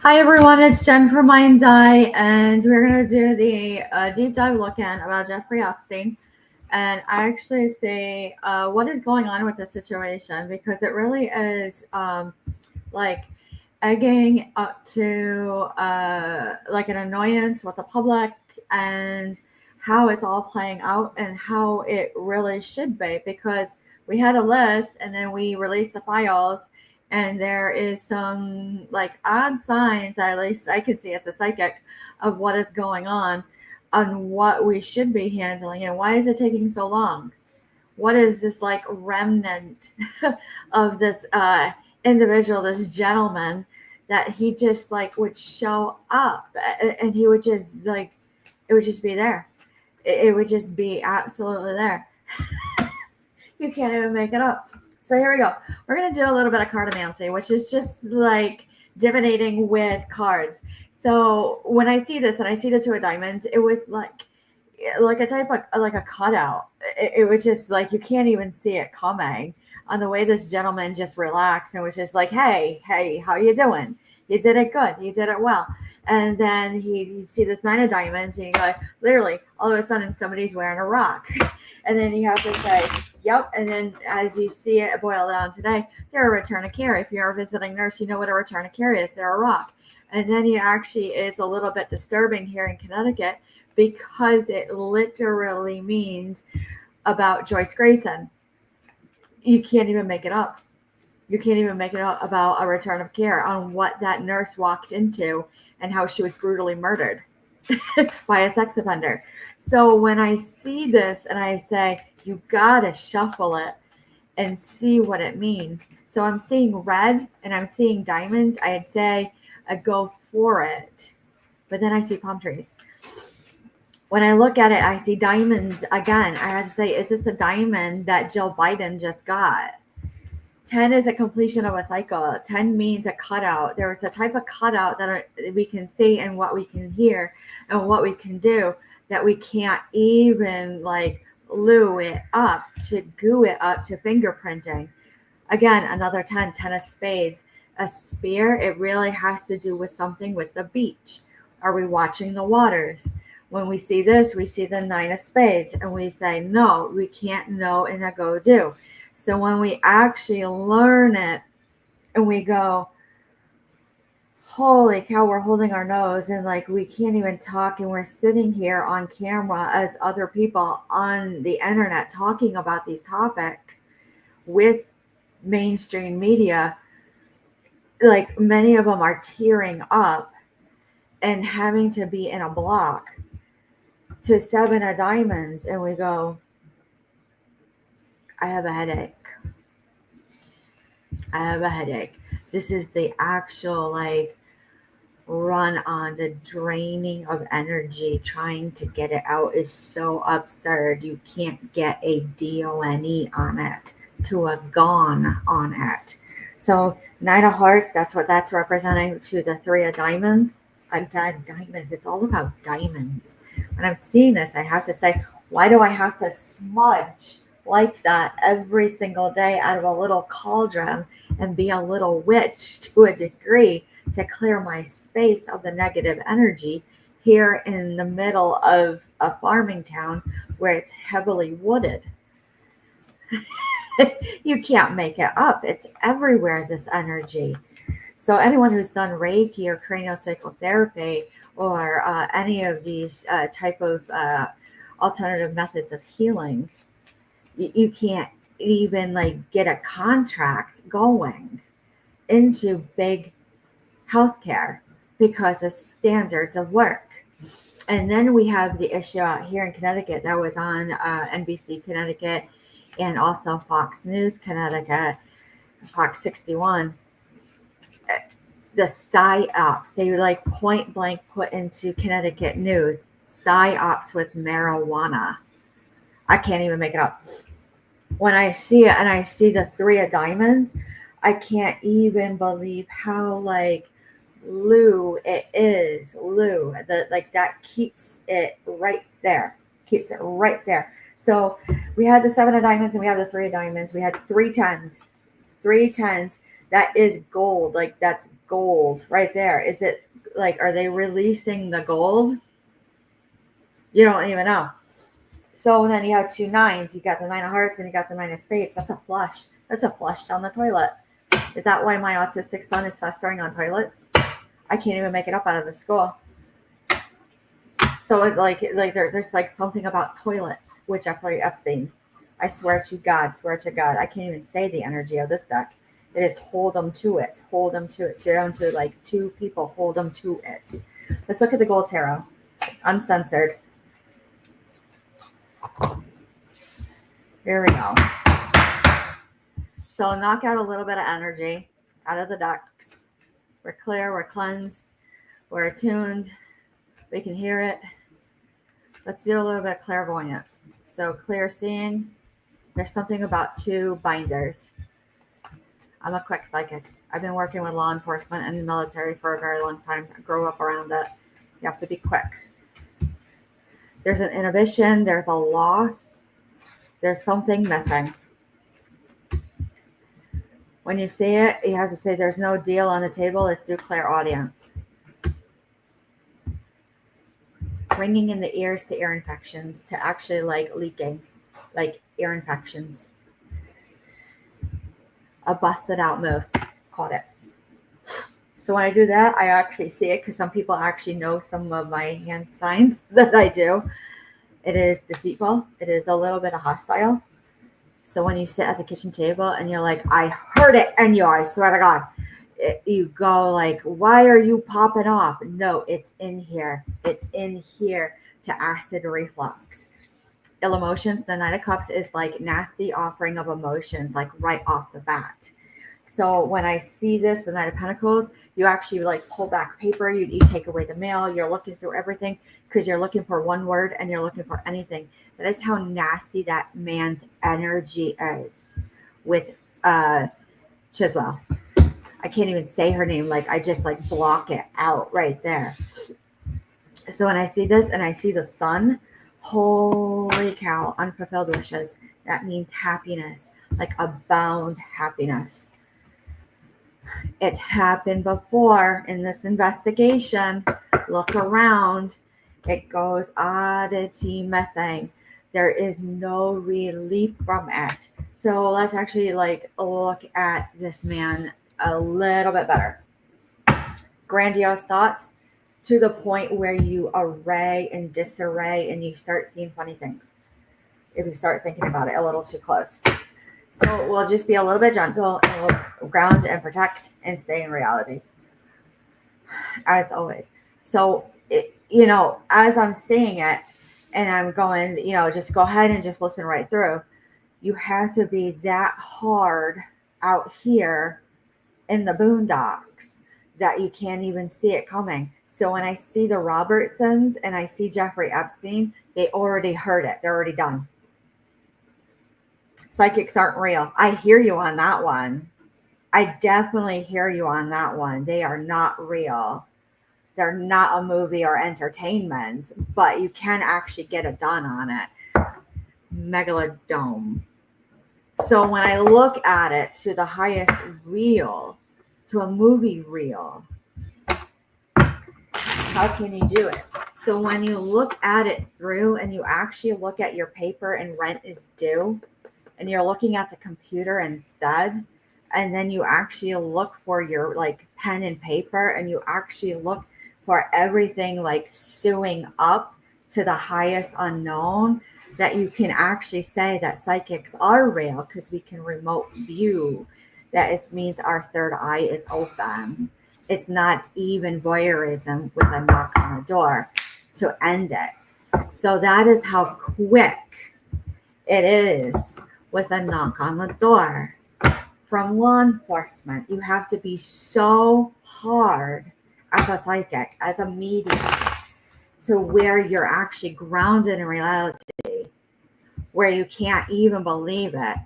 Hi everyone, it's Jen from Mind's Eye, and we're gonna do the deep dive look in about Jeffrey Epstein. And I actually say what is going on with this situation because it really is like egging up to like an annoyance with the public and how it's all playing out and how it really should be because we had a list and then we released the files and there is some like odd signs, at least I can see as a psychic, of what is going on what we should be handling and why is it taking so long. What is this like remnant of this individual, this gentleman, that he just like would show up and he would just like, it would just be there. It would just be absolutely there. You can't even make it up. So here we go. We're going to do a little bit of cartomancy, which is just like divinating with cards. So when I see this and I see the two of diamonds, it was like a type of like a cutout. It was just like you can't even see it coming on the way this gentleman just relaxed and was just like, hey, how you doing? You did it good. You did it well. And then you see this nine of diamonds and you go, literally, all of a sudden somebody's wearing a rock. And then you have to say, yep. And then as you see it boil down today, they're a return of care. If you're a visiting nurse, you know what a return of care is. They're a rock. And then it actually is a little bit disturbing here in Connecticut because it literally means about Joyce Grayson. You can't even make it up. You can't even make it up about a return of care on what that nurse walked into and how she was brutally murdered by a sex offender. So when I see this and I say, you gotta shuffle it and see what it means. So I'm seeing red and I'm seeing diamonds. I'd say I go for it. But then I see palm trees. When I look at it, I see diamonds again. I have to say, is this a diamond that Joe Biden just got? 10 is a completion of a cycle. 10 means a cutout. There is a type of cutout that we can see and what we can hear and what we can do that we can't even like glue it up to goo it up to fingerprinting. Again, another 10 of spades. A spear, it really has to do with something with the beach. Are we watching the waters? When we see this, we see the nine of spades and we say, no, we can't know and a go do. So when we actually learn it and we go, holy cow, we're holding our nose and like we can't even talk and we're sitting here on camera as other people on the internet talking about these topics with mainstream media, like many of them are tearing up and having to be in a block to seven of diamonds and we go, I have a headache. I have a headache. This is the actual like run on the draining of energy. Trying to get it out is so absurd. You can't get a DONE on it to a gone on it. So nine of hearts, that's what that's representing to the three of diamonds. Again, diamonds. It's all about diamonds. When I'm seeing this, I have to say, why do I have to smudge like that every single day out of a little cauldron and be a little witch to a degree to clear my space of the negative energy here in the middle of a farming town where it's heavily wooded? You can't make it up. It's everywhere, this energy. So anyone who's done Reiki or craniosacral therapy or any of these type of alternative methods of healing, you can't even like get a contract going into big healthcare because of standards of work. And then we have the issue out here in Connecticut that was on NBC Connecticut and also Fox News Connecticut, Fox 61. The psyops, they like point blank put into Connecticut news, psyops with marijuana. I can't even make it up. When I see it and I see the three of diamonds, I can't even believe how like Lou it is. Lou, like that keeps it right there. Keeps it right there. So we had the seven of diamonds and we have the three of diamonds. We had three tens. That is gold. Like, that's gold right there. Is it like, are they releasing the gold? You don't even know. So then you have 2 9s. You got the 9 of hearts and you got the 9 of spades. That's a flush. That's a flush down the toilet. Is that why my autistic son is festering on toilets? I can't even make it up out of the school. So there's like something about toilets with Jeffrey Epstein. I swear to God, I can't even say the energy of this deck. It is hold them to it, hold them to it. So you're down to like 2 people, hold them to it. Let's look at the gold tarot. Uncensored. Here we go. So knock out a little bit of energy out of the decks. We're clear, we're cleansed, we're attuned, we can hear it. Let's do a little bit of clairvoyance. So clear seeing, there's something about 2 binders. I'm a quick psychic. I've been working with law enforcement and the military for a very long time. I grew up around it. You have to be quick. There's an inhibition, there's a loss, there's something missing. When you see it, you have to say there's no deal on the table. Let's do clairaudience. Ringing in the ears to ear infections, to actually like leaking, like ear infections. A busted out move. Caught it. So when I do that, I actually see it because some people actually know some of my hand signs that I do. It is deceitful. It is a little bit of hostile. So when you sit at the kitchen table and you're like, I heard it in you, I swear to God, you go like, why are you popping off? No, it's in here. It's in here to acid reflux. Ill emotions, the 9 of Cups is like nasty offering of emotions, like right off the bat. So when I see this, the 9 of Pentacles, you actually like pull back paper, you take away the mail, you're looking through everything because you're looking for one word and you're looking for anything. That is how nasty that man's energy is with Chiswell. I can't even say her name. Like, I just like block it out right there. So when I see this and I see the sun, holy cow, unfulfilled wishes. That means happiness, like abound happiness. It's happened before in this investigation. Look around. It goes oddity missing. There is no relief from it. So let's actually like look at this man a little bit better. Grandiose thoughts to the point where you array and disarray and you start seeing funny things. If you start thinking about it a little too close. So we'll just be a little bit gentle and we'll ground and protect and stay in reality. As always. So, as I'm saying it and I'm going, just go ahead and just listen right through. You have to be that hard out here in the boondocks that you can't even see it coming. So when I see the Robertsons and I see Jeffrey Epstein, they already heard it. They're already done. Psychics aren't real. I hear you on that one. I definitely hear you on that one. They are not real. They're not a movie or entertainment, but you can actually get it done on it. Megalodome. So when I look at it to the highest reel, to a movie reel, how can you do it? So when you look at it through and you actually look at your paper and rent is due, and you're looking at the computer instead, and then you actually look for your like pen and paper and you actually look for everything like suing up to the highest unknown, that you can actually say that psychics are real because we can remote view. That means our third eye is open. It's not even voyeurism with a knock on the door to end it. So that is how quick it is with a knock on the door. From law enforcement, you have to be so hard as a psychic, as a medium, to where you're actually grounded in reality, where you can't even believe it,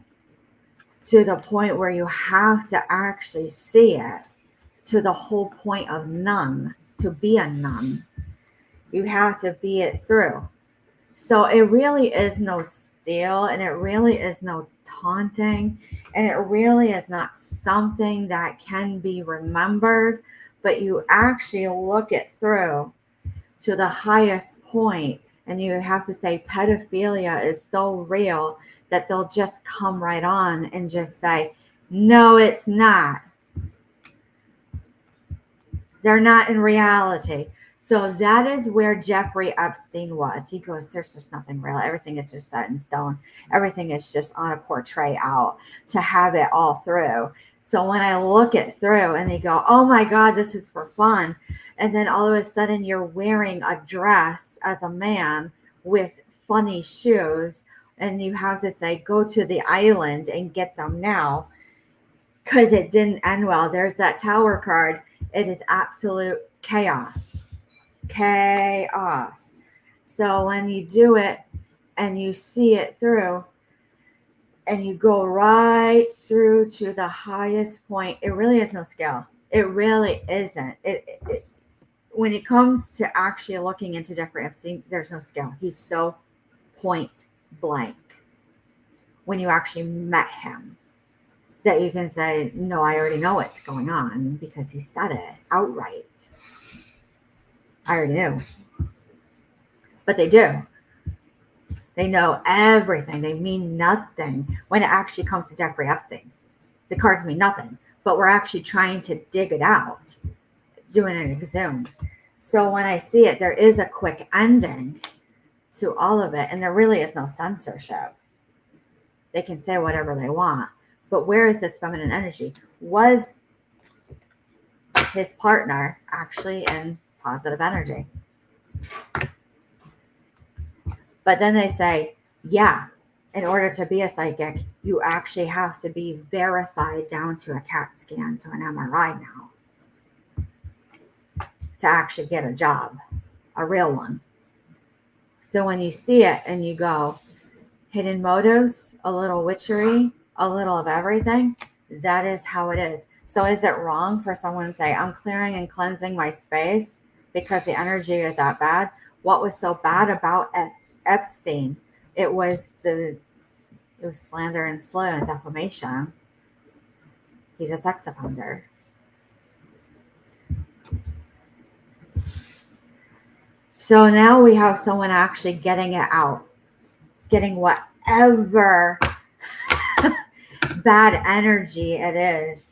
to the point where you have to actually see it, to the whole point of none, to be a nun. You have to be it through. So it really is no steal, and it really is no taunting. And it really is not something that can be remembered, but you actually look it through to the highest point, and you have to say pedophilia is so real that they'll just come right on and just say, no, it's not. They're not in reality. So that is where Jeffrey Epstein was. He goes, there's just nothing real. Everything is just set in stone. Everything is just on a portray out to have it all through. So when I look it through and they go, oh my God, this is for fun. And then all of a sudden you're wearing a dress as a man with funny shoes. And you have to say, go to the island and get them now. Because it didn't end well. There's that tower card. It is absolute chaos. Chaos. So when you do it and you see it through and you go right through to the highest point, it really is no scale. It really isn't. When it comes to actually looking into Jeffrey Epstein, there's no scale. He's so point blank when you actually met him that you can say, no, I already know what's going on because he said it outright. I already knew. But they do. They know everything. They mean nothing when it actually comes to Jeffrey Epstein. The cards mean nothing, but we're actually trying to dig it out, doing an exhume. So when I see it, there is a quick ending to all of it, and there really is no censorship. They can say whatever they want. But where is this feminine energy? Was his partner actually in positive energy? But then they say, yeah, in order to be a psychic, you actually have to be verified down to a CAT scan, to an MRI now, to actually get a job, a real one. So when you see it and you go, hidden motives, a little witchery, a little of everything, that is how it is. So is it wrong for someone to say, I'm clearing and cleansing my space because the energy is that bad? What was so bad about Epstein? It was slander and slander and defamation. He's a sex offender. So now we have someone actually getting it out, getting whatever bad energy it is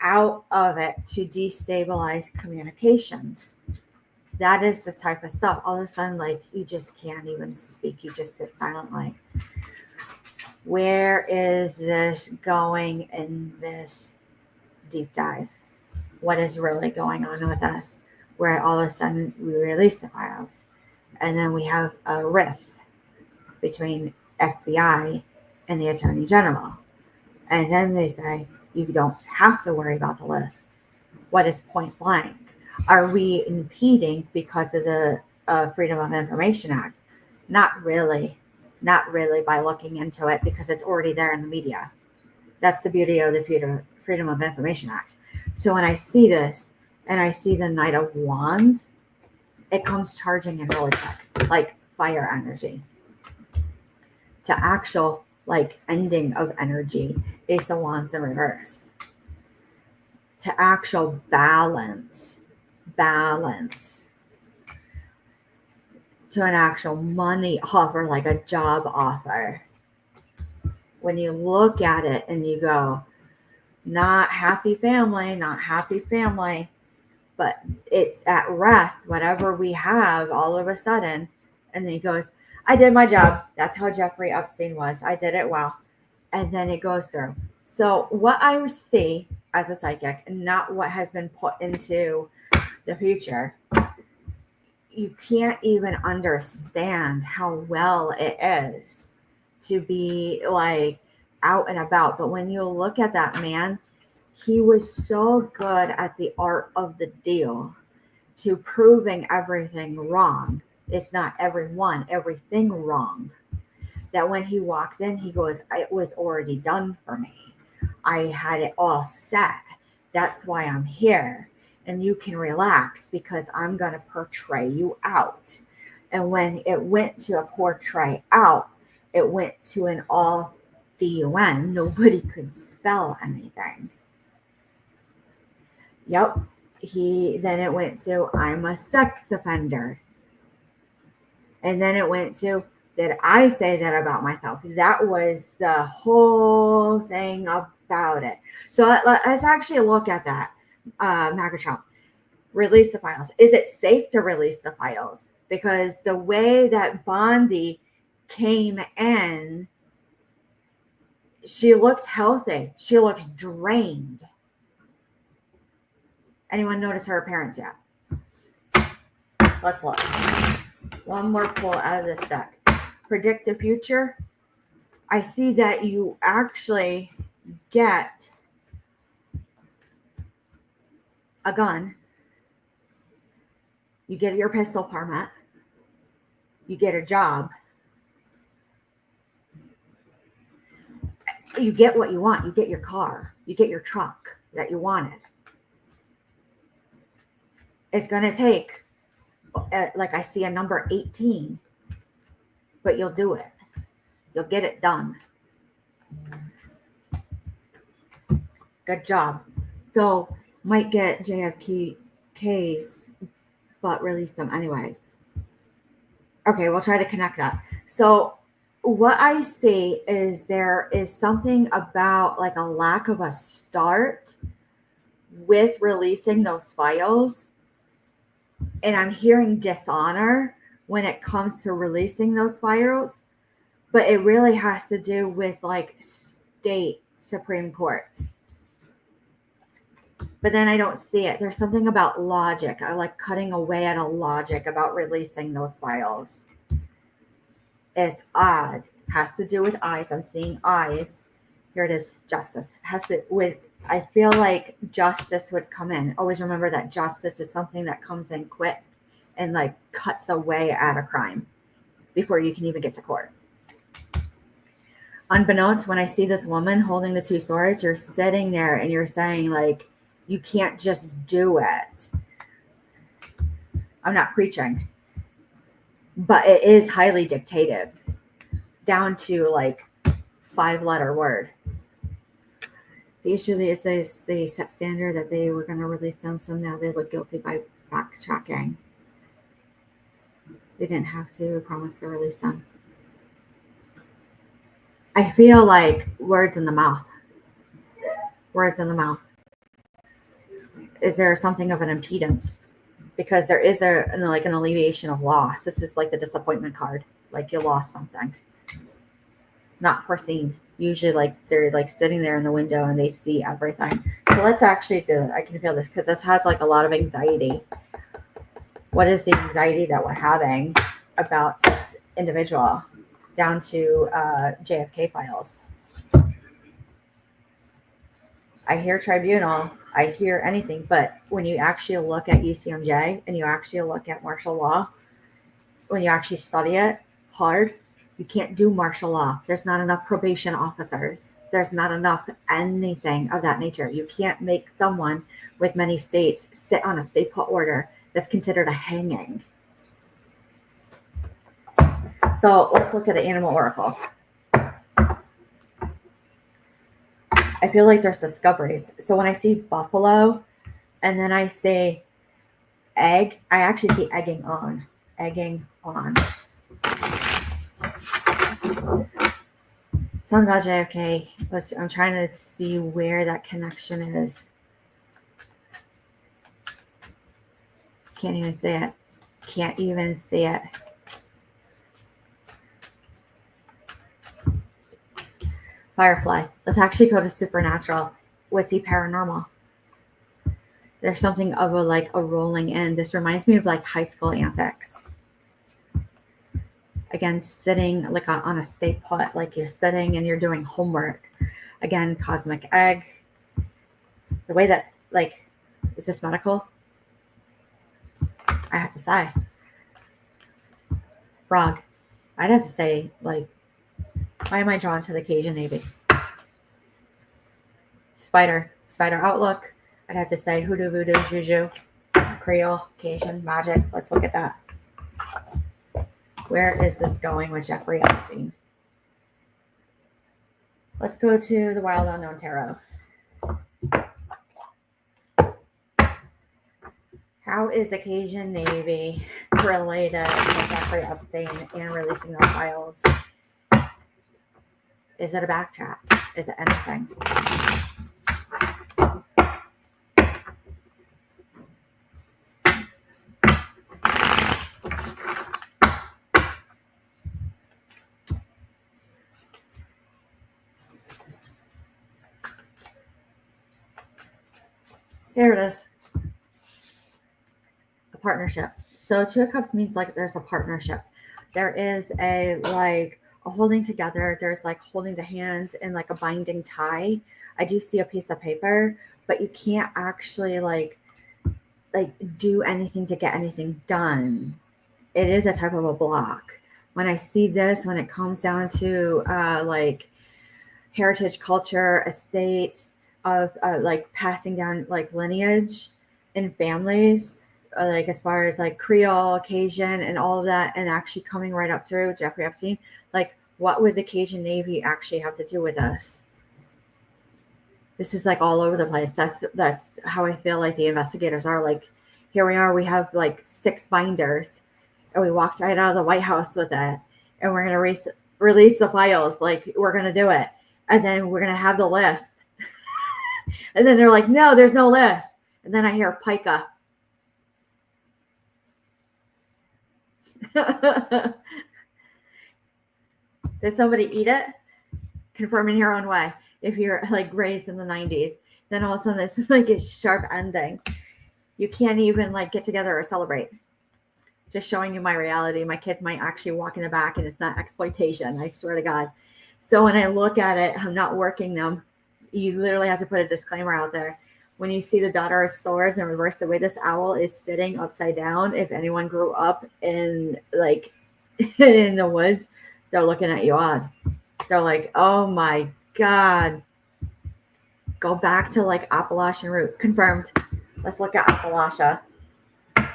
out of it to destabilize communications. That is the type of stuff. All of a sudden, like, you just can't even speak. You just sit silently. Where is this going in this deep dive? What is really going on with us? Where all of a sudden we release the files. And then we have a rift between FBI and the Attorney General. And then they say, you don't have to worry about the list. What is point blank? Are we impeding because of the Freedom of Information Act? Not really. Not really by looking into it, because it's already there in the media. That's the beauty of the Freedom of Information Act. So when I see this and I see the Knight of Wands, it comes charging in really quick, like fire energy. To actual, like, ending of energy, Ace of Wands in reverse. To actual balance. To an actual money offer, like a job offer. When you look at it and you go, not happy family, but it's at rest, whatever we have all of a sudden. And then he goes, I did my job. That's how Jeffrey Epstein was. I did it well. And then it goes through. So what I see as a psychic, and not what has been put into the future, you can't even understand how well it is to be like out and about. But when you look at that man, he was so good at the art of the deal, to proving everything wrong. It's not everything wrong. That when he walked in, he goes, it was already done for me. I had it all set. That's why I'm here. And you can relax because I'm going to portray you out. And when it went to a portray out, it went to an all D-U-N. Nobody could spell anything. Yep. Then it went to, I'm a sex offender. And then it went to, did I say that about myself? That was the whole thing about it. So let's actually look at that. MAGA Trump. Release the files. Is it safe to release the files? Because the way that Bondi came in, she looked healthy. She looks drained. Anyone notice her appearance yet? Let's look. One more pull out of this deck. Predict the future. I see that you actually get a gun. You get your pistol permit. You get a job. You get what you want. You get your car. You get your truck that you wanted. It's going to take, like I see a number 18, but you'll do it. You'll get it done. Good job. So might get JFK's, but release them anyways. Okay, we'll try to connect that. So what I see is there is something about like a lack of a start with releasing those files. And I'm hearing dishonor when it comes to releasing those files. But it really has to do with like state Supreme Courts. But then I don't see it. There's something about logic. I like cutting away at a logic about releasing those files. It's odd. Has to do with eyes. I'm seeing eyes. Here it is. Justice. Has to with. I feel like justice would come in. Always remember that justice is something that comes in quick and like cuts away at a crime before you can even get to court. Unbeknownst, when I see this woman holding the two swords, you're sitting there and you're saying like, you can't just do it. I'm not preaching, but it is highly dictative down to like 5-letter word. The issue is they set standard that they were going to release them, so now they look guilty by backtracking. They didn't have to promise to release them. I feel like words in the mouth. Words in the mouth. Is there something of an impedance? Because there is an alleviation of loss. This is like the disappointment card. Like you lost something. Not foreseen. Usually like they're like sitting there in the window and they see everything. So let's actually do it. I can feel this because this has like a lot of anxiety. What is the anxiety that we're having about this individual down to JFK files? I hear tribunal, I hear anything, but when you actually look at UCMJ and you actually look at martial law, when you actually study it hard, you can't do martial law. There's not enough probation officers. There's not enough anything of that nature. You can't make someone with many states sit on a state put order that's considered a hanging. So let's look at the animal oracle. I feel like there's discoveries. So when I see buffalo and then I say egg, I actually see egging on. Egging on. Something about JFK. I'm trying to see where that connection is. Can't even see it. Can't even see it. Firefly. Let's actually go to supernatural. Was he paranormal? There's something of a rolling in. This reminds me of like high school antics. Again, sitting like on a stay put, like you're sitting and you're doing homework. Again, cosmic egg. The way that, like, is this medical? I have to say. Frog. I'd have to say, like, why am I drawn to the Cajun Navy? Spider outlook. I'd have to say hoodoo, voodoo, juju, Creole, Cajun, magic. Let's look at that. Where is this going with Jeffrey Epstein? Let's go to the Wild Unknown Tarot. How is the Cajun Navy related to Jeffrey Epstein and releasing those files? Is it a backtrack? Is it anything? Here it is. A partnership. So Two of Cups means like there's a partnership. There is a holding together. There's like holding the hands in like a binding tie. I do see a piece of paper, but you can't actually like do anything to get anything done. It is a type of a block. When I see this, when it comes down to like heritage, culture, estates of like passing down like lineage in families, like as far as like Creole, Cajun, and all of that, and actually coming right up through Jeffrey Epstein, like what would the Cajun Navy actually have to do with us? This is like all over the place. That's how I feel like the investigators are. Like, here we are, we have like 6 binders, and we walked right out of the White House with it, and we're gonna release the files. Like, we're gonna do it, and then we're gonna have the list. And then they're like, no, there's no list. And then I hear pica. Did somebody eat it? Confirm in your own way. If you're like raised in the 90s, then all of a sudden this is like a sharp ending. You can't even like get together or celebrate. Just showing you my reality. My kids might actually walk in the back, and it's not exploitation. I swear to God. So when I look at it, I'm not working them. You literally have to put a disclaimer out there. When you see the daughter of swords in reverse, the way this owl is sitting upside down, if anyone grew up in like in the woods, they're looking at you odd. They're like, oh my God. Go back to like Appalachian root. Confirmed. Let's look at Appalachia.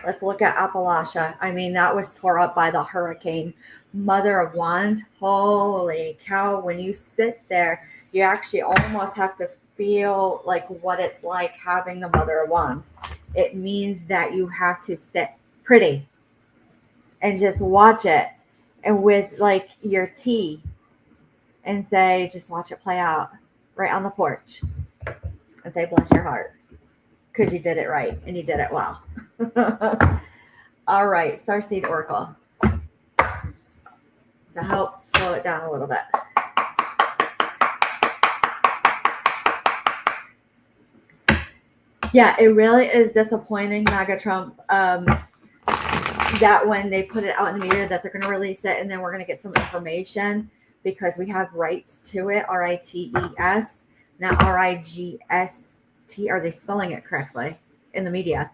Let's look at Appalachia. I mean, that was tore up by the hurricane. Mother of Wands. Holy cow. When you sit there, you actually almost have to feel like what it's like having the Mother of Wands. It means that you have to sit pretty and just watch it, and with like your tea, and say, just watch it play out right on the porch, and say, bless your heart, because you did it right and you did it well. All right, Starseed Oracle, to help slow it down a little bit. Yeah, it really is disappointing, MAGA Trump, that when they put it out in the media that they're going to release it, and then we're going to get some information, because we have rights to it, R-I-T-E-S, not R-I-G-S-T. Are they spelling it correctly in the media?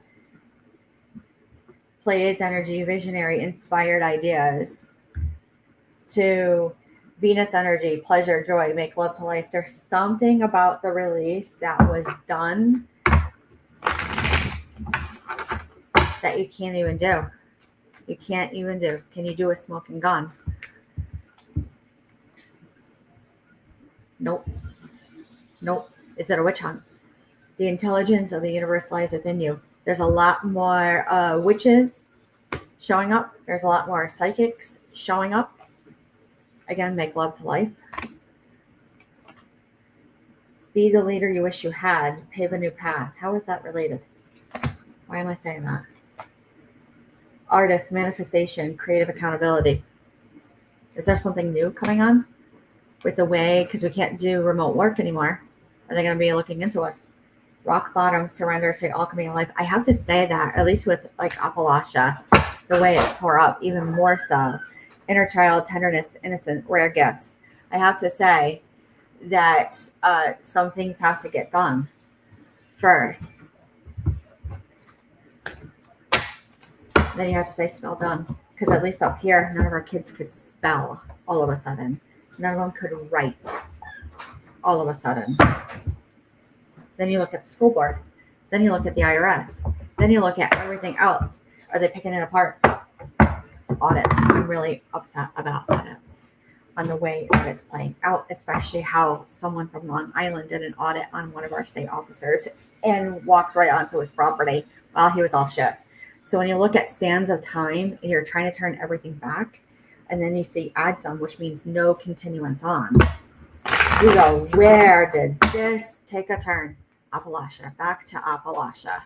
Pleiades energy, visionary, inspired ideas, to Venus energy, pleasure, joy, make love to life. There's something about the release that was done that you can't even do. You can't even do. Can you do a smoking gun? Nope. Nope. Is it a witch hunt? The intelligence of the universe lies within you. There's a lot more witches showing up. There's a lot more psychics showing up. Again, make love to life. Be the leader you wish you had. Pave a new path. How is that related? Why am I saying that? Artist, manifestation, creative accountability. Is there something new coming on with the way, because we can't do remote work anymore? Are they going to be looking into us? Rock bottom, surrender to alchemy of life. I have to say that, at least with like Appalachia, the way it's tore up, even more so. Inner child, tenderness, innocent, rare gifts. I have to say that some things have to get done first. Then you have to say spell done. Because at least up here, none of our kids could spell all of a sudden. None of them could write all of a sudden. Then you look at the school board. Then you look at the IRS. Then you look at everything else. Are they picking it apart? Audits. I'm really upset about audits. on the way that it's playing out, especially how someone from Long Island did an audit on one of our state officers and walked right onto his property while he was off shift. So when you look at sands of time and you're trying to turn everything back, and then you see add some, which means no continuance on, you go, where did this take a turn? Appalachia, back to Appalachia.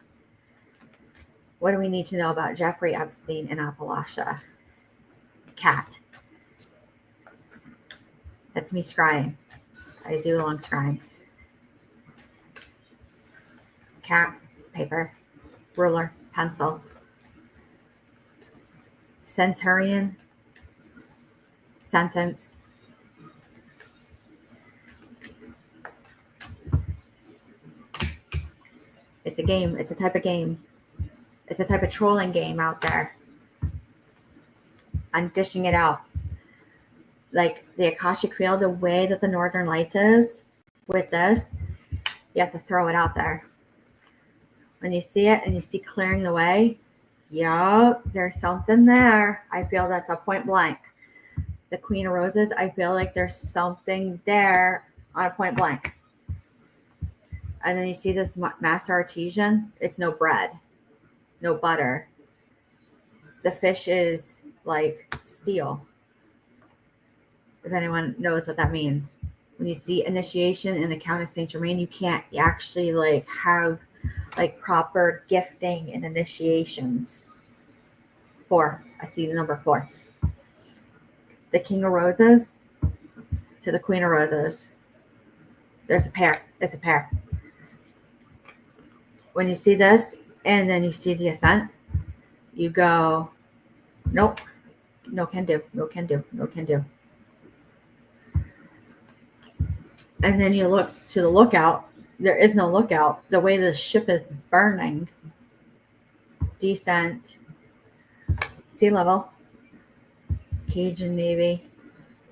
What do we need to know about Jeffrey Epstein in Appalachia? Cat. That's me scrying. I do a long scrying. Cat, paper, ruler, pencil. Centurion, sentence. It's a game. It's a type of game. It's a type of trolling game out there. I'm dishing it out. Like the Akashic Field, the way that the Northern Lights is with this, you have to throw it out there. When you see it and you see clearing the way, yup, there's something there. I feel that's a point blank. The Queen of Roses, I feel like there's something there on a point blank. And then you see this Master Artesian, it's no bread, no butter. The fish is like steel. If anyone knows what that means. When you see initiation in the Count of Saint Germain, you can't actually like have like proper gifting and initiations. 4. I see the number 4. The King of Roses to the Queen of Roses. There's a pair. It's a pair. When you see this and then you see the Ascent, you go, nope, no can do, no can do, no can do. And then you look to the lookout. There is no lookout. The way the ship is burning. Descent. Sea level. Cajun Navy.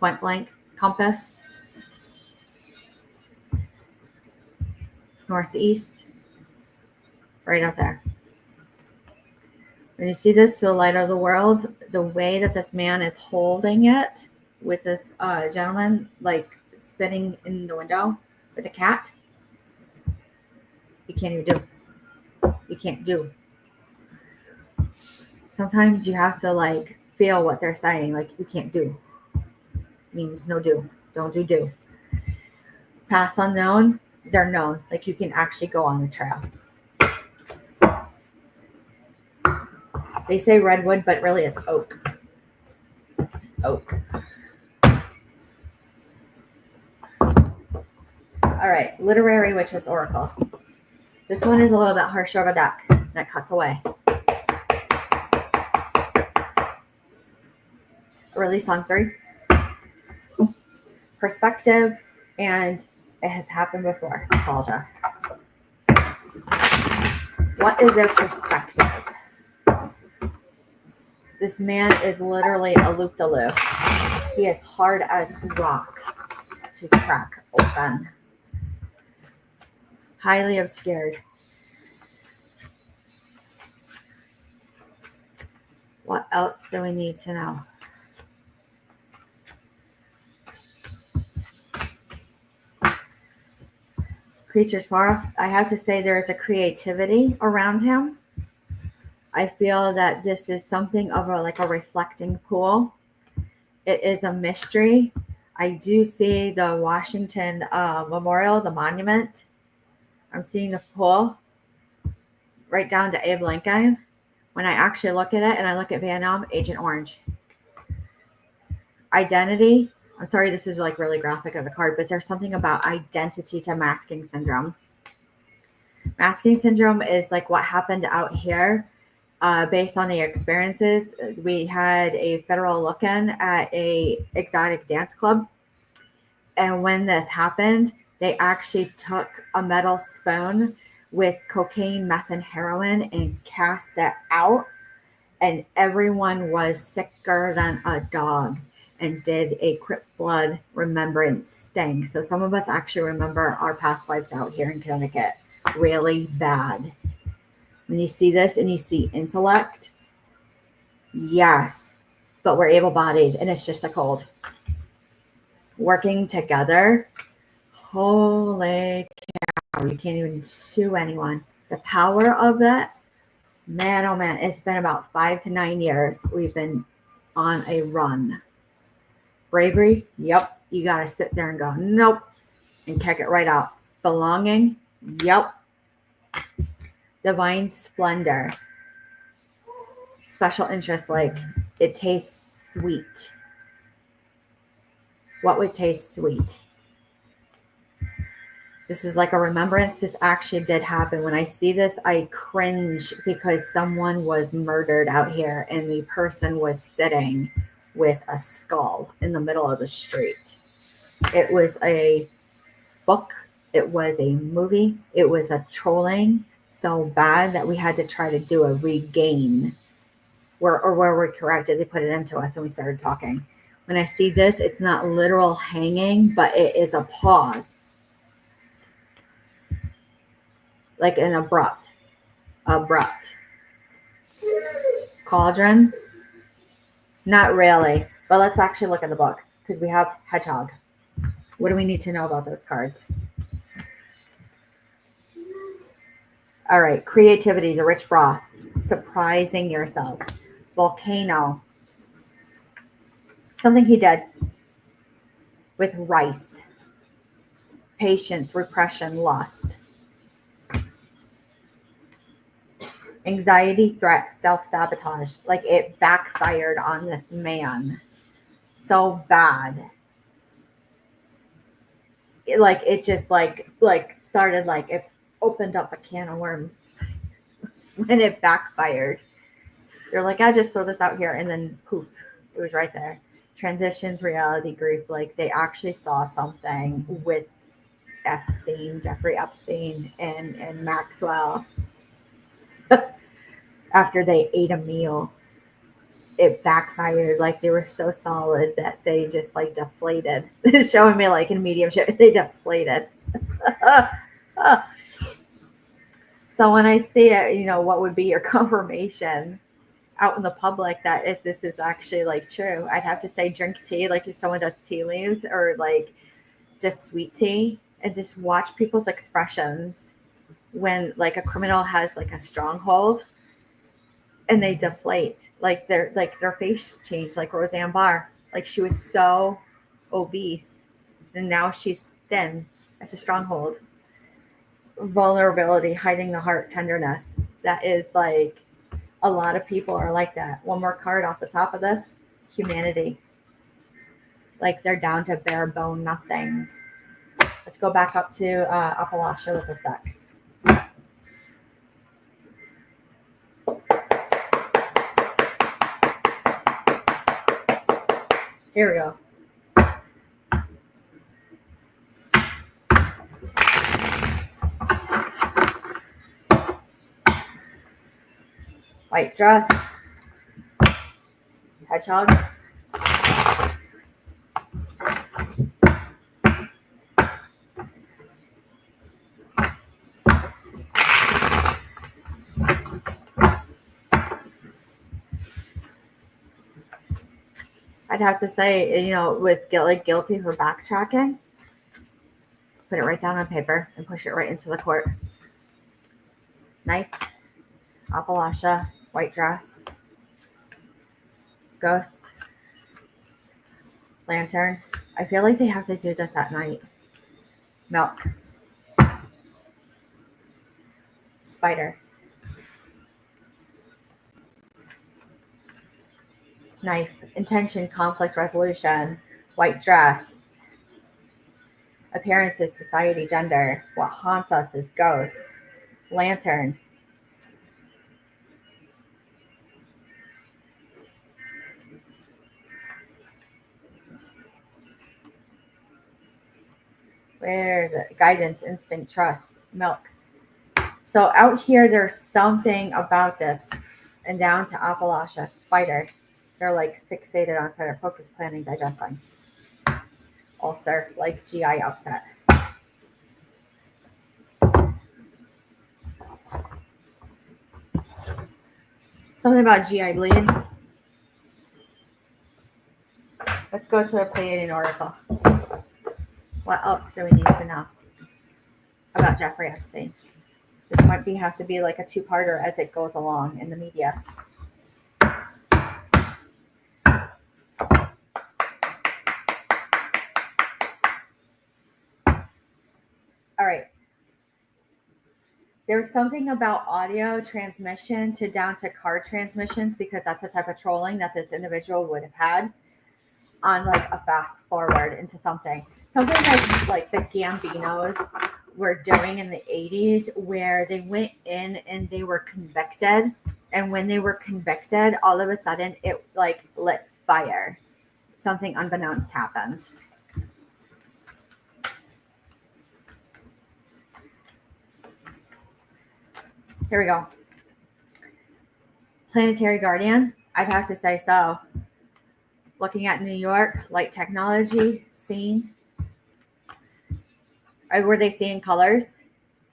Point blank. Compass. Northeast. Right out there. When you see this to the light of the world, the way that this man is holding it with this gentleman, like, sitting in the window with a cat, you can't even do. You can't do. Sometimes you have to like feel what they're saying. Like you can't do. Means no do. Don't do. Past unknown, they're known. Like you can actually go on the trail. They say redwood, but really it's oak. Oak. All right, Literary Witches Oracle. This one is a little bit harsher of a deck that cuts away. Release on 3. Perspective, and it has happened before. Nostalgia. What is their perspective? This man is literally a loop-de-loop. He is hard as rock to crack open. Highly obscured. What else do we need to know? Creatures power. I have to say there is a creativity around him. I feel that this is something of a reflecting pool. It is a mystery. I do see the Washington Memorial, the monument. I'm seeing the pool right down to Abe Lincoln. When I actually look at it and I look at Vietnam, Agent Orange. Identity. I'm sorry, this is like really graphic of the card, but there's something about identity to masking syndrome. Masking syndrome is like what happened out here based on the experiences. We had a federal look-in at a exotic dance club. And when this happened, they actually took a metal spoon with cocaine, meth, and heroin and cast it out. And everyone was sicker than a dog and did a Crip blood remembrance sting. So some of us actually remember our past lives out here in Connecticut really bad. When you see this and you see intellect, yes, but we're able-bodied and it's just a cold. working together. Holy cow, you can't even sue anyone. The power of that, man, oh man, it's been about 5 to 9 years. We've been on a run. Bravery, yep, you got to sit there and go, nope, and kick it right out. Belonging, yep. Divine splendor. Special interest, like it tastes sweet. What would taste sweet? This is like a remembrance. This actually did happen. When I see this, I cringe because someone was murdered out here and the person was sitting with a skull in the middle of the street. It was a book. It was a movie. It was a trolling so bad that we had to try to do a regain where we corrected. They put it into us and we started talking. When I see this, it's not literal hanging, but it is a pause. Like an abrupt. Cauldron? Not really. But let's actually look at the book because we have hedgehog. What do we need to know about those cards? All right. Creativity, the rich broth. Surprising yourself. Volcano. Something he did with rice. Patience, repression, lust. Anxiety, threat, self-sabotage. Like it backfired on this man so bad. It just started, like it opened up a can of worms when it backfired. They're like, I just throw this out here, and then poof, it was right there. Transitions, reality, grief. Like they actually saw something with Jeffrey Epstein and Maxwell. After they ate a meal, it backfired. Like they were so solid that they just like deflated. It's showing me like in mediumship, they deflated. So when I see it, what would be your confirmation out in the public that if this is actually like true? I'd have to say drink tea, like if someone does tea leaves, or like just sweet tea, and just watch people's expressions when like a criminal has like a stronghold and they deflate, like their face changed, like Roseanne Barr. Like she was so obese and now she's thin. That's a stronghold. Vulnerability, hiding the heart, tenderness. That is like a lot of people are like that. One more card off the top of this. Humanity. Like they're down to bare bone nothing. Let's go back up to Appalachia with this deck. Here we go. White dress. Hedgehog. I'd have to say, with guilty for backtracking, put it right down on paper and push it right into the court. Knife, Appalachia, white dress, ghost, lantern. I feel like they have to do this at night. Milk, spider, knife, intention, conflict resolution, white dress, appearances, society, gender. What haunts us is ghost, lantern. Where is it? Guidance, instinct, trust, milk. So out here, there's something about this. And down to Appalachia, spider. They're like fixated on spider, focus, planning, digesting. Ulcer, like GI upset. Something about GI bleeds. Let's go to a Pleiadian oracle. What else do we need to know about Jeffrey Epstein? This might have to be like a two-parter as it goes along in the media. All right. There's something about audio transmission to down to card transmissions, because that's the type of trolling that this individual would have had on like a fast forward into something like the Gambinos were doing in the 80s, where they went in and they were convicted. And when they were convicted, all of a sudden it like lit fire. Something unbeknownst happened. Here we go. Planetary Guardian, I'd have to say so. Looking at New York, light technology scene. Were they seeing colors?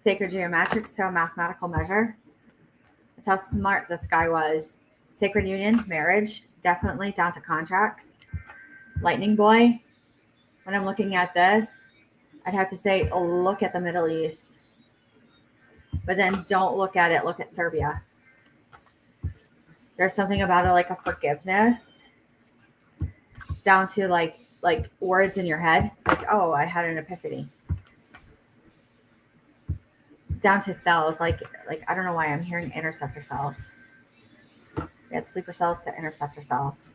Sacred geometrics to a mathematical measure. That's how smart this guy was. Sacred union, marriage, definitely down to contracts. Lightning boy. When I'm looking at this, I'd have to say, look at the Middle East. But then don't look at it, look at Serbia. There's something about it like a forgiveness, down to like words in your head. Like, oh, I had an epiphany. Down to cells, like I don't know why I'm hearing interceptor cells. We had sleeper cells to interceptor cells.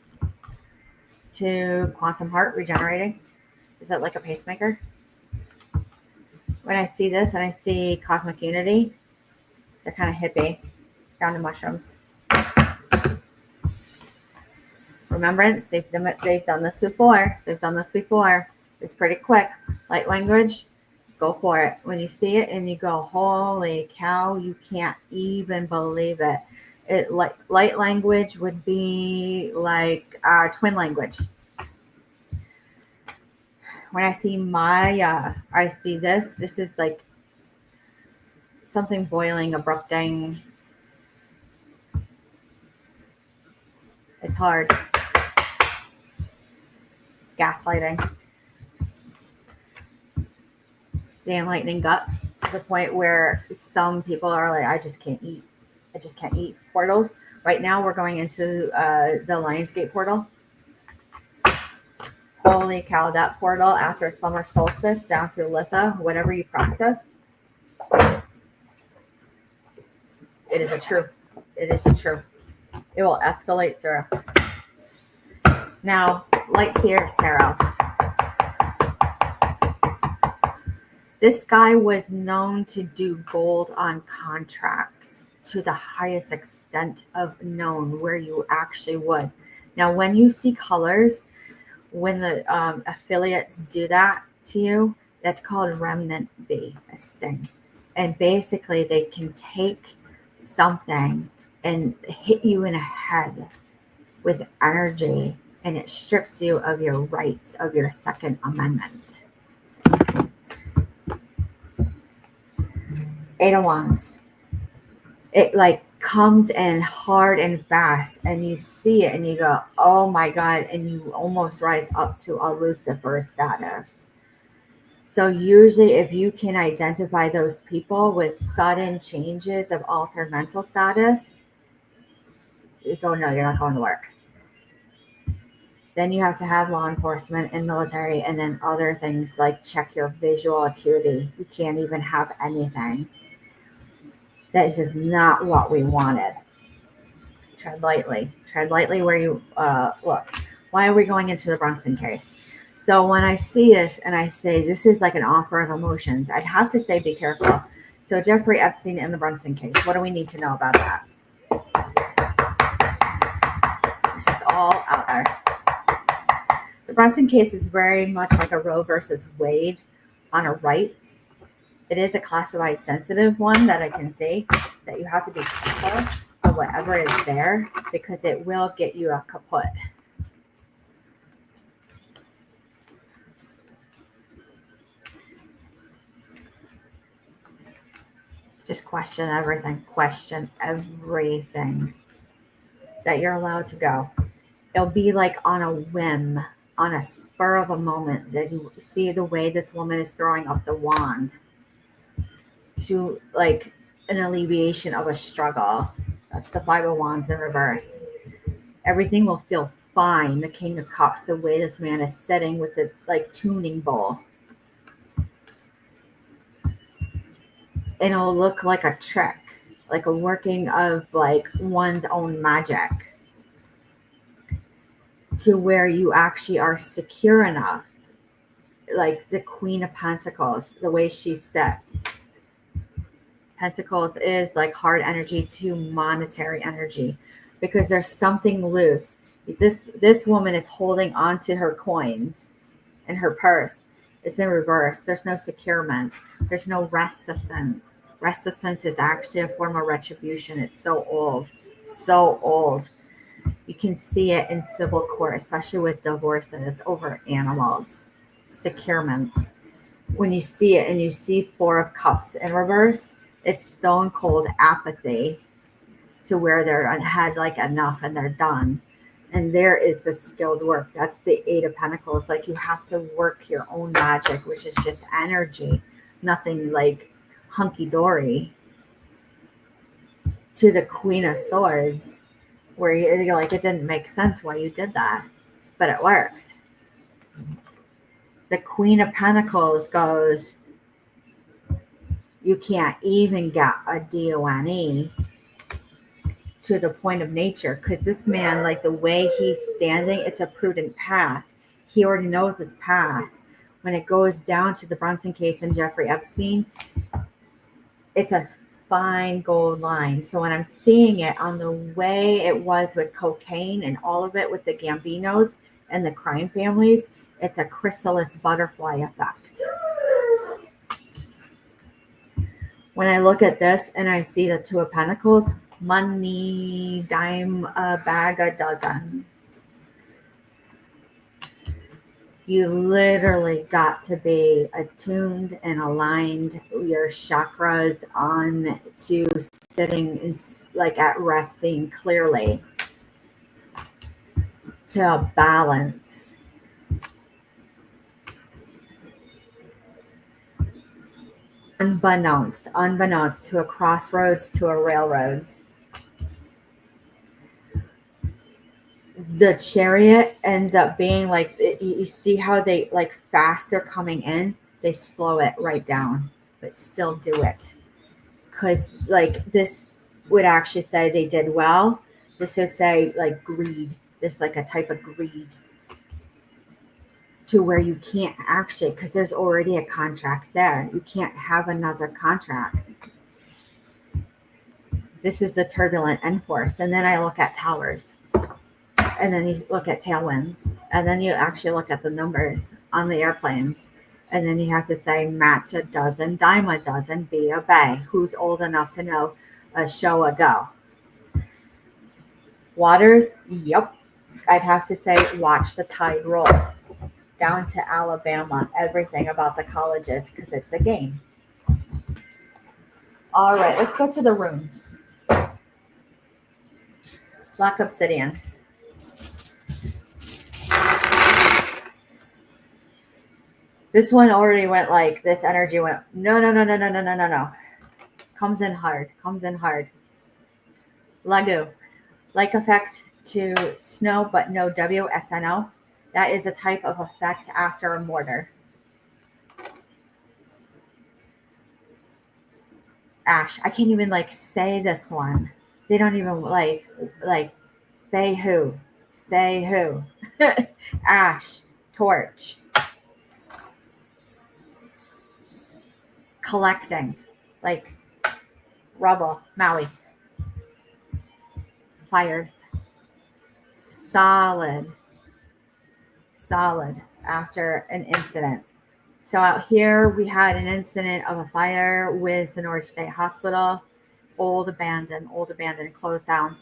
To quantum heart regenerating. Is it like a pacemaker? When I see this and I see cosmic unity, they're kind of hippie, down to mushrooms. Remembrance, they've done this before. It's pretty quick. Light language, go for it. When you see it and you go, holy cow, you can't even believe it. Light language would be like twin language. When I see Maya, I see this. This is like something boiling, abrupting. It's hard. Gaslighting. The enlightening gut, to the point where some people are like, I just can't eat. Portals. Right now we're going into the Lionsgate portal. Holy cow, that portal after summer solstice down through Litha, whatever you practice. It is a truth. It will escalate through. Now, Light Seers Tarot. This guy was known to do gold on contracts to the highest extent of known, where you actually would. Now, when you see colors, when the affiliates do that to you, that's called remnant B, a sting. And basically, they can take something and hit you in the head with energy, and it strips you of your rights of your Second Amendment. 8 of Wands. It like comes in hard and fast, and you see it and you go, oh my God, and you almost rise up to a Lucifer status. So usually if you can identify those people with sudden changes of altered mental status, you go, no, you're not going to work. Then you have to have law enforcement and military, and then other things like check your visual acuity. You can't even have anything. That is not what we wanted. Tread lightly where you look. Why are we going into the Brunson case? So when I see this and I say this is like an offer of emotions, I'd have to say be careful. So Jeffrey Epstein and the Brunson case, what do we need to know about that? It's just all out there. The Brunson case is very much like a Roe versus Wade on a rights. It is a classified sensitive one that I can see, that you have to be careful of whatever is there, because it will get you a kaput. Just question everything that you're allowed to go. It'll be like on a whim, on a spur of a moment. That you see the way this woman is throwing up the wand to like an alleviation of a struggle. That's the Five of Wands in reverse. Everything will feel fine. The King of Cups, the way this man is sitting with the like tuning bowl. And it'll look like a trick, like a working of like one's own magic, to where you actually are secure enough. Like the Queen of Pentacles, the way she sits. Pentacles is like hard energy to monetary energy, because there's something loose. This woman is holding on to her coins in her purse. It's in reverse. There's no securement. There's no reticence. Reticence is actually a form of retribution. It's so old. So old. You can see it in civil court, especially with divorces over animals. Securements. When you see it and you see Four of Cups in reverse, it's stone cold apathy, to where they're had like enough and they're done. And there is the skilled work. That's the Eight of Pentacles. Like you have to work your own magic, which is just energy. Nothing like hunky-dory. To the Queen of Swords, where you're like, it didn't make sense why you did that. But it worked. The Queen of Pentacles goes, you can't even get a DONE to the point of nature, because this man, like the way he's standing, it's a prudent path. He already knows his path. When it goes down to the Brunson case and Jeffrey Epstein, it's a fine gold line. So when I'm seeing it on the way it was with cocaine and all of it with the Gambinos and the crime families, it's a chrysalis butterfly effect. When I look at this and I see the Two of Pentacles, money, dime, a bag, a dozen. You literally got to be attuned and aligned your chakras on to sitting in, like at resting clearly, to a balance. Unbeknownst to a crossroads, to a railroads. The Chariot ends up being like, you see how they like fast they're coming in, they slow it right down, but still do it. Because like this would actually say they did well. This would say like greed. This like a type of greed. To where you can't actually, because there's already a contract there. You can't have another contract. This is the turbulent end force. And then I look at towers. And then you look at tailwinds. And then you actually look at the numbers on the airplanes. And then you have to say match a dozen, dime a dozen, be a bay. Who's old enough to know a show a go? Waters, yep. I'd have to say watch the tide roll. Down to Alabama, everything about the colleges, because it's a game. All right, let's go to the runes. Black obsidian. This one already went like, this energy went, no. Comes in hard. Lagu. Like effect to snow, but no W, SNO. That is a type of effect after a mortar. Ash. I can't even like say this one. They don't even like they who. Ash. Torch. Collecting. Like rubble. Maui. Fires. Solid after an incident. So out here we had an incident of a fire with the North State Hospital, old abandoned, closed down.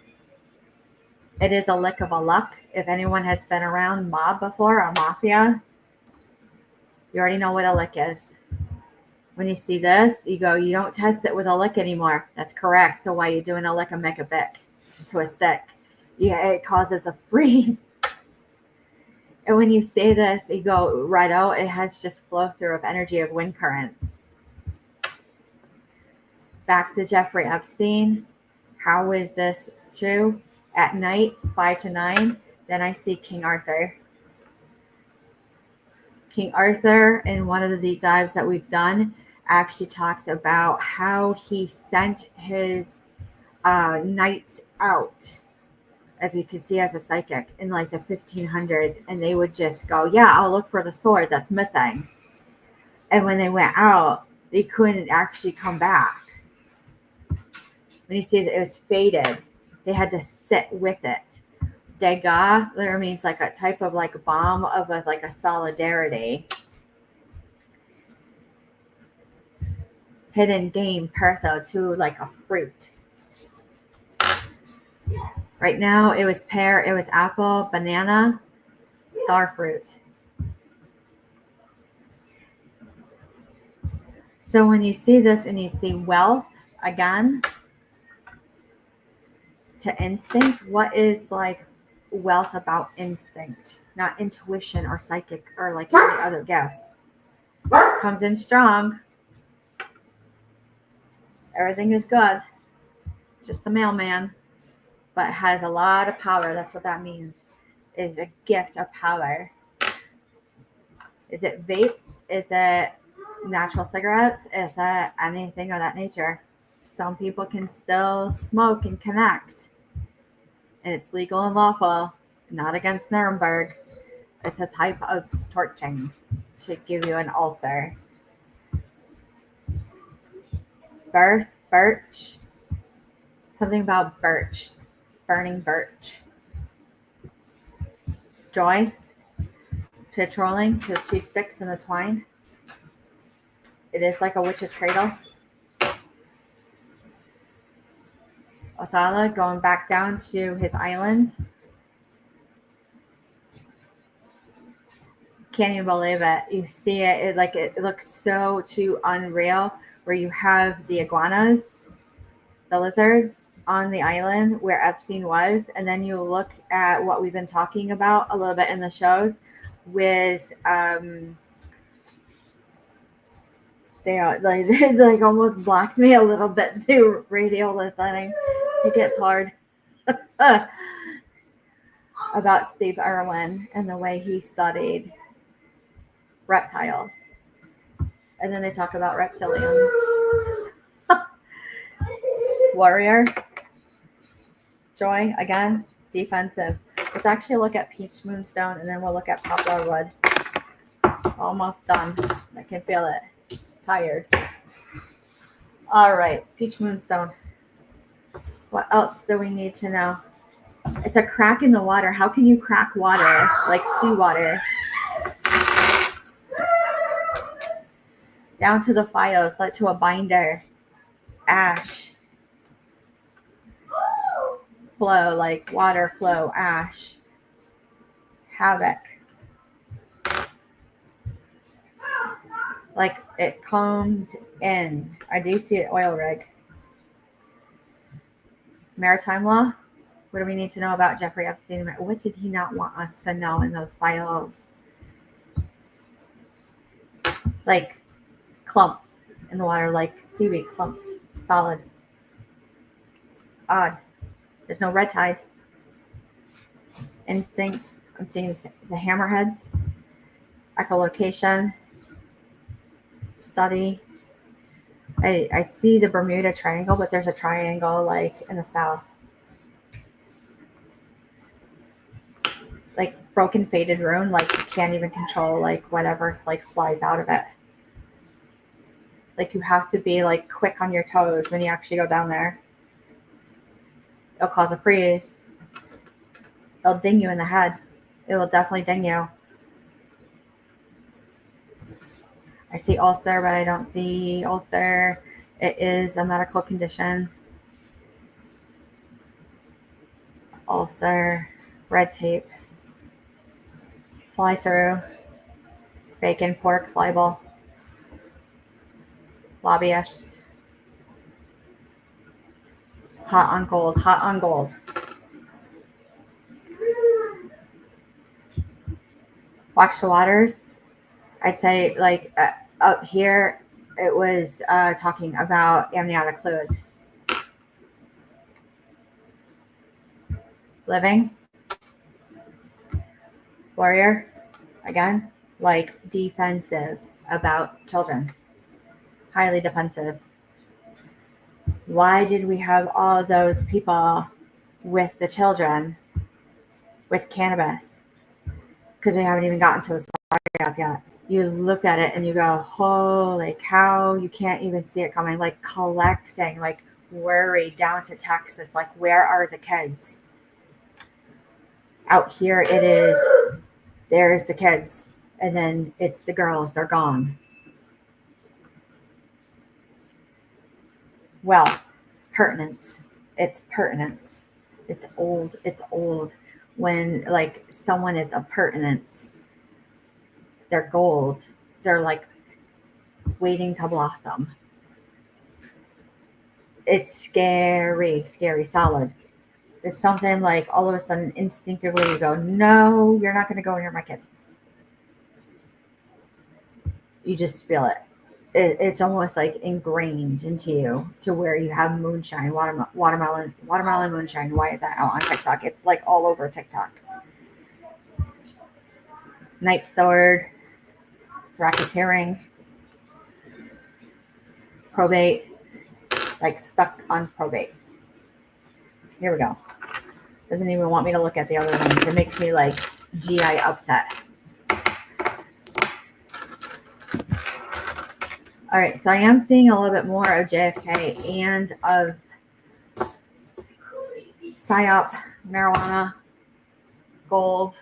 It is a lick of a luck. If anyone has been around mob before or mafia, you already know what a lick is. When you see this, you go, you don't test it with a lick anymore. That's correct. So why are you doing a lick and make a bick to a stick? Yeah, it causes a freeze. And when you say this, you go right out, it has just flow through of energy of wind currents. Back to Jeffrey Epstein. How is this true? At night, 5 to 9, then I see King Arthur. King Arthur, in one of the deep dives that we've done, actually talks about how he sent his knights out, as we could see as a psychic, in like the 1500s, and they would just go, yeah, I'll look for the sword that's missing. And when they went out, they couldn't actually come back. When you see that it was fated, they had to sit with it. Degas literally means like a type of like a bomb of like a solidarity. Hidden game, pertho, to like a fruit. Right now, it was pear, it was apple, banana, star fruit. So when you see this and you see wealth, again, to instinct, what is like wealth about instinct? Not intuition or psychic or like any other gifts. Comes in strong. Everything is good. Just the mailman. But has a lot of power. That's what that means. Is a gift of power. Is it vapes? Is it natural cigarettes? Is it anything of that nature? Some people can still smoke and connect. And it's legal and lawful. Not against Nuremberg. It's a type of torching to give you an ulcer. Birth, birch. Something about birch. Burning birch. Joy. To trolling, to 2 sticks and the twine. It is like a witch's cradle. Othala going back down to his island. Can't even believe it. You see it, it looks so too unreal, where you have the iguanas, the lizards on the island where Epstein was, and then you look at what we've been talking about a little bit in the shows with they like almost blocked me a little bit through radio listening. It gets hard. About Steve Irwin and the way he studied reptiles. And then they talk about reptilians. Warrior. Joy, again, defensive. Let's actually look at peach moonstone, and then we'll look at poplar wood. Almost done. I can feel it. Tired. All right, peach moonstone. What else do we need to know? It's a crack in the water. How can you crack water, like seawater? Down to the files, led to a binder. Ash. Flow, like water flow, ash. Havoc. Like it comes in. I do see an oil rig. Maritime law. What do we need to know about Jeffrey Epstein? What did he not want us to know in those files? Like clumps in the water, like seaweed clumps, solid. Odd. There's no red tide. Instinct. I'm seeing the hammerheads. Echolocation. Study. I see the Bermuda Triangle, but there's a triangle like in the south. Like broken faded rune, like you can't even control like whatever like flies out of it. Like you have to be like quick on your toes when you actually go down there. It'll cause a freeze. It'll ding you in the head. It will definitely ding you. I see ulcer, but I don't see ulcer. It is a medical condition. Ulcer, red tape, fly through, bacon, pork, libel, lobbyists, hot on gold, hot on gold. Watch the Waters. I'd say like up here, it was talking about amniotic fluids. Living. Warrior. Again, like defensive about children. Highly defensive. Why did we have all those people with the children with cannabis? Because we haven't even gotten to the story up yet. You look at it and you go, holy cow, you can't even see it coming. Like collecting, like worry down to Texas. Like, where are the kids? Out here it is, there's the kids. And then it's the girls, they're gone. Wealth, pertinence. It's pertinence. It's old. It's old. When like someone is a pertinence, they're gold. They're like waiting to blossom. It's scary, scary, solid. It's something like all of a sudden instinctively you go, no, you're not going to go near my kid. You just feel it. It's almost like ingrained into you to where you have moonshine, watermelon moonshine. Why is that out on TikTok? It's like all over TikTok. Night sword, racketeering, probate, like stuck on probate. Here we go. Doesn't even want me to look at the other ones. It makes me like GI upset. All right, so I am seeing a little bit more of JFK and of psyop, marijuana, gold.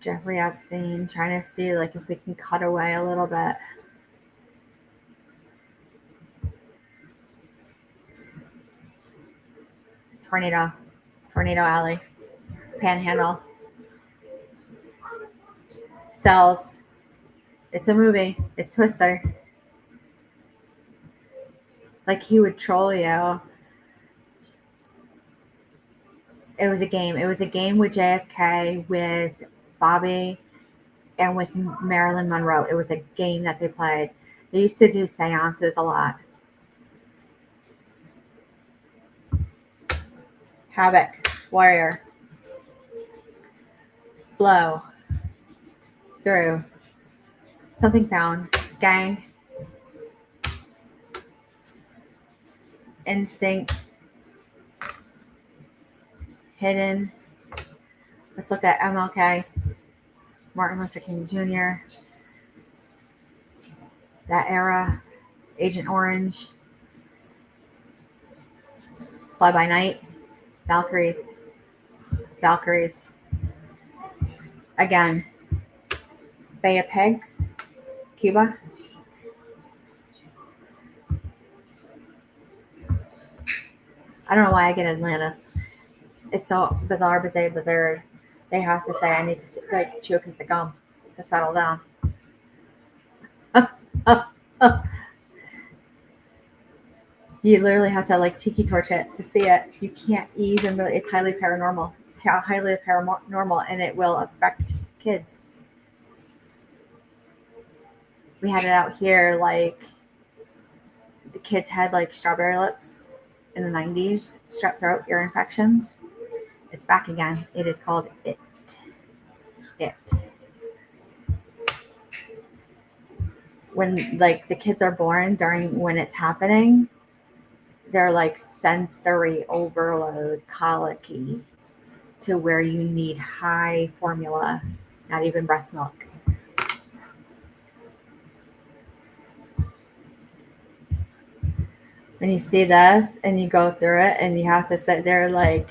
Jeffrey Epstein, trying to see like if we can cut away a little bit. Tornado Alley, Panhandle, Cells. It's a movie. It's Twister. Like he would troll you. It was a game. It was a game with JFK, with Bobby, and with Marilyn Monroe. It was a game that they played. They used to do seances a lot. Havoc, Warrior, Blow, Through, Something Found, Gang, Instinct, Hidden. Let's look at MLK, Martin Luther King Jr., that era, Agent Orange, Fly By Night, Valkyries. Again, Bay of Pigs, Cuba. I don't know why I get Atlantis. It's so bizarre. They have to say I need to like chew a piece of gum to settle down. You literally have to like tiki torch it to see it. You can't even really. It's highly paranormal, and it will affect kids. We had it out here, like the kids had like strawberry lips in the 90s, strep throat, ear infections. It's back again. It is called It. When like the kids are born during when it's happening, they're like sensory overload, colicky, to where you need high formula, not even breast milk. When you see this and you go through it and you have to sit there like,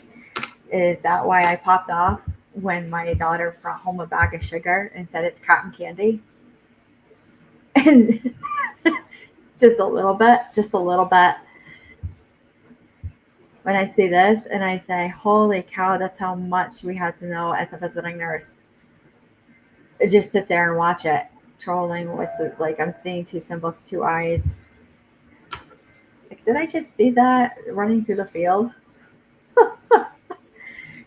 is that why I popped off when my daughter brought home a bag of sugar and said it's cotton candy? And just a little bit. When I see this and I say, holy cow, that's how much we had to know as a visiting nurse. Just sit there and watch it. trolling. What's it like? I'm seeing two symbols, two eyes. Like, did I just see that running through the field?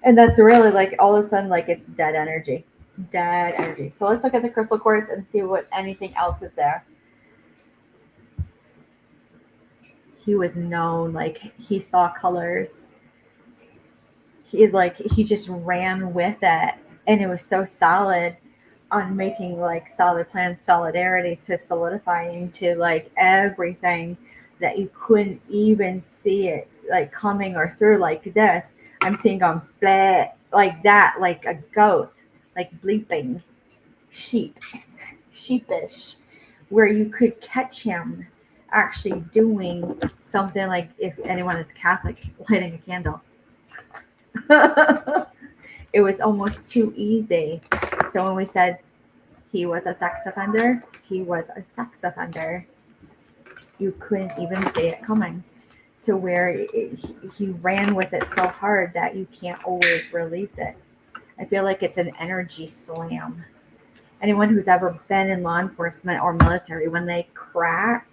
And that's really like all of a sudden, like it's dead energy. Dead energy. So let's look at the crystal quartz and see what anything else is there. He was known, like he saw colors. He just ran with it, and it was so solid on making like solid plans, solidarity to solidifying to like everything that you couldn't even see it like coming or through like this. I'm seeing going bleh, like that, like a goat, like bleeping, sheepish, where you could catch him actually doing something like if anyone is Catholic, lighting a candle. It was almost too easy. So when we said he was a sex offender, he was a sex offender. You couldn't even see it coming to where he ran with it so hard that you can't always release it. I feel like it's an energy slam. Anyone who's ever been in law enforcement or military, when they crack,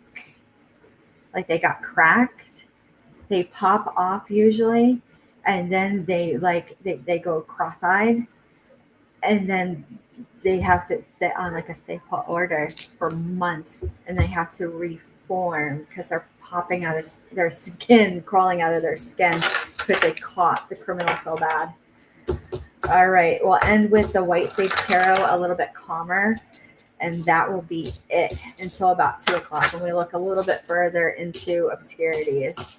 like they got cracked, they pop off usually, and then they go cross-eyed, and then they have to sit on like a stay put order for months, and they have to reform because they're popping out of their skin, crawling out of their skin because they caught the criminal so bad. All right, we'll end with the White Sage Tarot, a little bit calmer, and that will be it until about 2 o'clock when we look a little bit further into obscurities.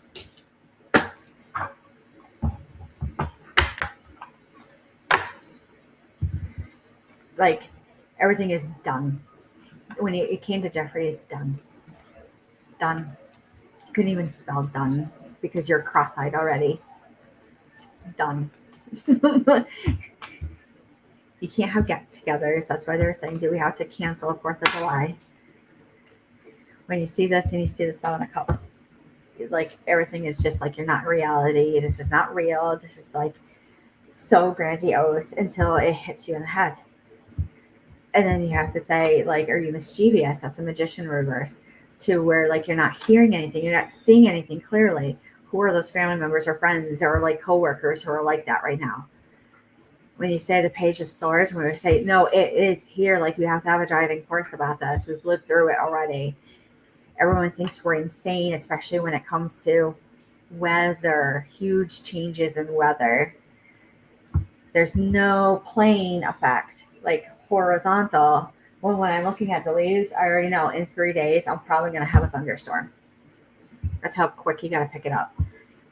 Like, everything is done. When it came to Jeffrey, it's done. Done. Couldn't even spell done because you're cross-eyed already. Done. You can't have get-togethers. That's why they're saying, do we have to cancel 4th of July? When you see this and you see the 7 of Cups, like everything is just like you're not in reality. This is not real. This is like so grandiose until it hits you in the head. And then you have to say, like, are you mischievous? That's a Magician reverse. To where like you're not hearing anything, you're not seeing anything clearly. Who are those family members or friends or like coworkers who are like that right now? When you say the Page of Swords, when we say, no, it is here, like you have to have a driving force about this. We've lived through it already. Everyone thinks we're insane, especially when it comes to weather, huge changes in weather. There's no plane effect, like horizontal. When I'm looking at the leaves, I already know in 3 days, I'm probably going to have a thunderstorm. That's how quick you got to pick it up.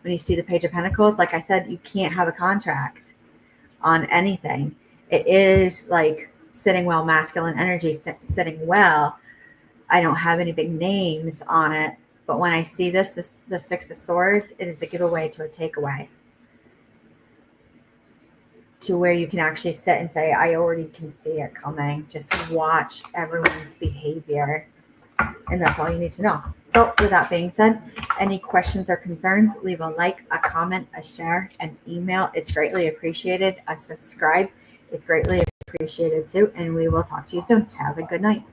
When you see the Page of Pentacles, like I said, you can't have a contract on anything. It is like sitting well, masculine energy, sitting well. I don't have any big names on it, but when I see this, the 6 of Swords, it is a giveaway to a takeaway. To where you can actually sit and say, I already can see it coming. Just watch everyone's behavior. And that's all you need to know. So with that being said, any questions or concerns, leave a like, a comment, a share, an email. It's greatly appreciated. A subscribe is greatly appreciated too. And we will talk to you soon. Have a good night.